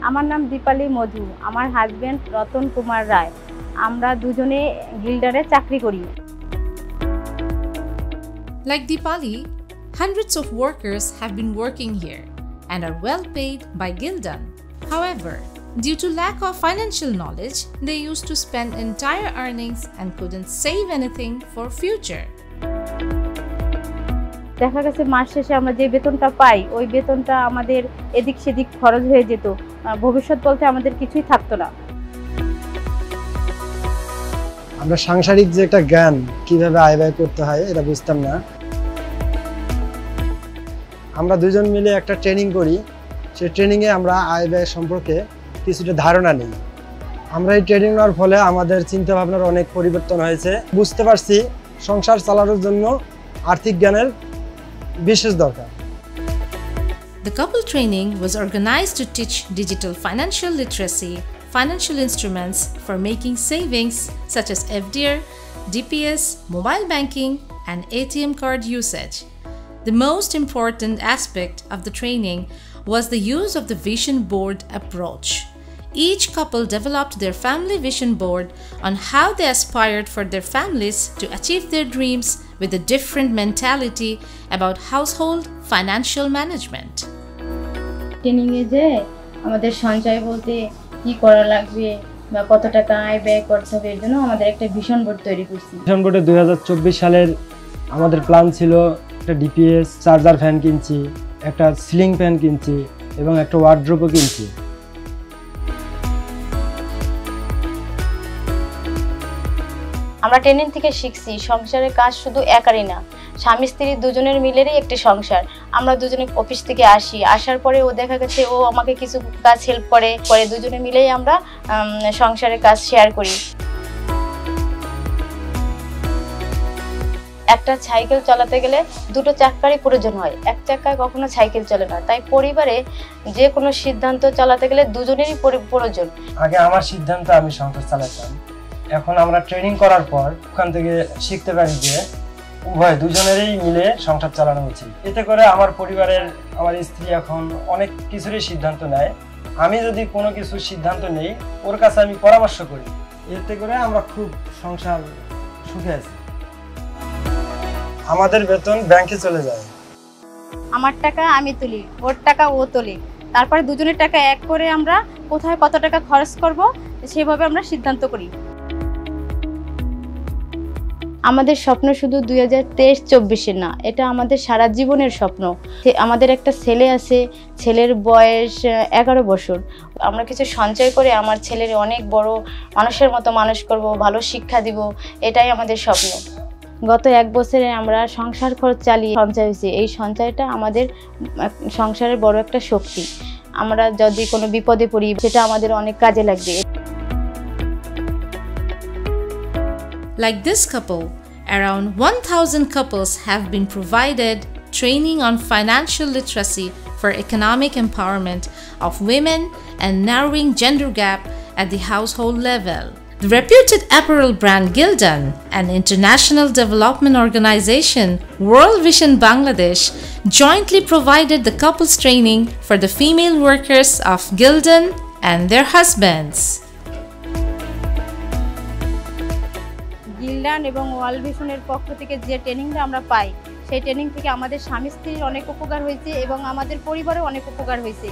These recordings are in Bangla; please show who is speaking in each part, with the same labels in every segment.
Speaker 1: আমার নাম দীপালি মধু, আমার হাজবেন্ড রতন কুমার রায়। আমরা দুজনে গিল্ডারে চাকরি করি।
Speaker 2: Like Dipali, hundreds of workers have been working here and are well paid by Gildan. However, due to lack of financial knowledge, they used to spend entire earnings and couldn't save anything for future.
Speaker 1: দেখা গেছে মাস শেষে আমরা যে বেতনটা পাই ওই বেতনটা আমাদের এদিক সেদিক খরচ হয়ে যেত, ভবিষ্যৎ বলতে আমাদের কিছুই থাকতো না।
Speaker 3: আমরা সাংসারিক যে একটা জ্ঞান কিভাবে আয় ব্যয় করতে হয় এটা বুঝতাম না। আমরা দুজন মিলে একটা ট্রেনিং করি, সেই ট্রেনিংয়ে আমরা আয় ব্যয় সম্পর্কে কিছুটা ধারণা নিই। আমরা এই ট্রেনিং নেওয়ার ফলে আমাদের চিন্তা ভাবনার অনেক পরিবর্তন হয়েছে। বুঝতে পারছি সংসার চালানোর জন্য আর্থিক জ্ঞানের বিশেষ দরকার।
Speaker 2: The couple training was organized to teach digital financial literacy, financial instruments for making savings such as FDR, DPS, mobile banking, and ATM card usage. The most important aspect of the training was the use of the vision board approach. Each couple developed their family vision board on how they aspired for their families to achieve their dreams with a different mentality about household financial management.
Speaker 1: ট্রেনিংয়ে যে আমাদের সঞ্চয় বলতে কি করা লাগবে বা কত টাকা আয় ব্যয় করতে হবে এর জন্য আমাদের একটা ভিশন বোর্ড তৈরি করছি।
Speaker 3: ভিশন বোর্ডে 2024 সালের আমাদের প্ল্যান ছিল একটা ডিপিএস, চার্জার ফ্যান কিনছি, একটা সিলিং ফ্যান কিনছি এবং একটা ওয়ার্ড্রোবও কিনছি।
Speaker 1: আমরা ট্রেনিং থেকে শিখছি সংসারের কাজ শুধু একারই না, স্বামী স্ত্রী দুজনের মিলেরই একটি সংসার। আমরা দুজনে অফিস থেকে আসার পরে ও দেখা গেছে ও আমাকে কিছু কাজ হেল্প করে, দুজনে মিলেই আমরা সংসারের কাজ শেয়ার করি। একটা সাইকেল চালাতে গেলে দুটো চাকারই প্রয়োজন হয়, এক চাকায় কখনো সাইকেল চলে না। তাই পরিবারে যে কোনো সিদ্ধান্ত চালাতে গেলে দুজনেরই প্রয়োজন।
Speaker 3: আগে আমার সিদ্ধান্ত আমি সংসার চালাতাম, এখন আমরা ট্রেনিং করার পর ওখান থেকে শিখতে পারি যে উভয় দুজনেরই মিলে সংসার চালানো উচিত। এতে করে আমার পরিবারের আমার স্ত্রী এখন অনেক কিছুরই সিদ্ধান্ত নেয়। আমি যদি কোনো কিছু সিদ্ধান্ত নেই ওর কাছে আমি পরামর্শ করি, এতে করে আমরা খুব সংসার সুখে আছি। আমাদের বেতন ব্যাংকে চলে যায়,
Speaker 1: আমার টাকা আমি তুলি, ওর টাকা ও তোলে, তারপরে দুজনের টাকা এক করে আমরা কোথায় কত টাকা খরচ করব সেভাবে আমরা সিদ্ধান্ত করি। আমাদের স্বপ্ন শুধু 2023-24 না, এটা আমাদের সারা জীবনের স্বপ্ন। আমাদের একটা ছেলে আছে, ছেলের বয়স 11 বছর। আমরা কিছু সঞ্চয় করে আমার ছেলের অনেক বড় মানুষের মতো মানুষ করব, ভালো শিক্ষা দিব, এটাই আমাদের স্বপ্ন। গত 1 বছরে আমরা সংসার খরচ চালিয়ে সঞ্চয় হয়েছে, এই সঞ্চয়টা আমাদের সংসারের বড় একটা শক্তি। আমরা যদি কোনো বিপদে পড়ি সেটা আমাদের অনেক কাজে লাগবে।
Speaker 2: Like this couple, around 1,000 couples have been provided training on financial literacy for economic empowerment of women and narrowing gender gap at the household level. The reputed apparel brand Gildan and international development organization World Vision Bangladesh jointly provided the couples training for the female workers of Gildan and their husbands.
Speaker 1: গিল্ডান এবং ওয়ার্ল্ড ভিশনের পক্ষ থেকে যে ট্রেনিংটা আমরা পাই সেই ট্রেনিং থেকে আমাদের স্বামী স্ত্রীর অনেক উপকার হয়েছে এবং আমাদের পরিবারেও অনেক উপকার হয়েছে,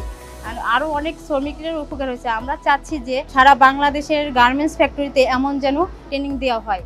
Speaker 1: আরও অনেক শ্রমিকের উপকার হয়েছে। আমরা চাচ্ছি যে সারা বাংলাদেশের গার্মেন্টস ফ্যাক্টরিতে এমন যেন ট্রেনিং দেওয়া হয়।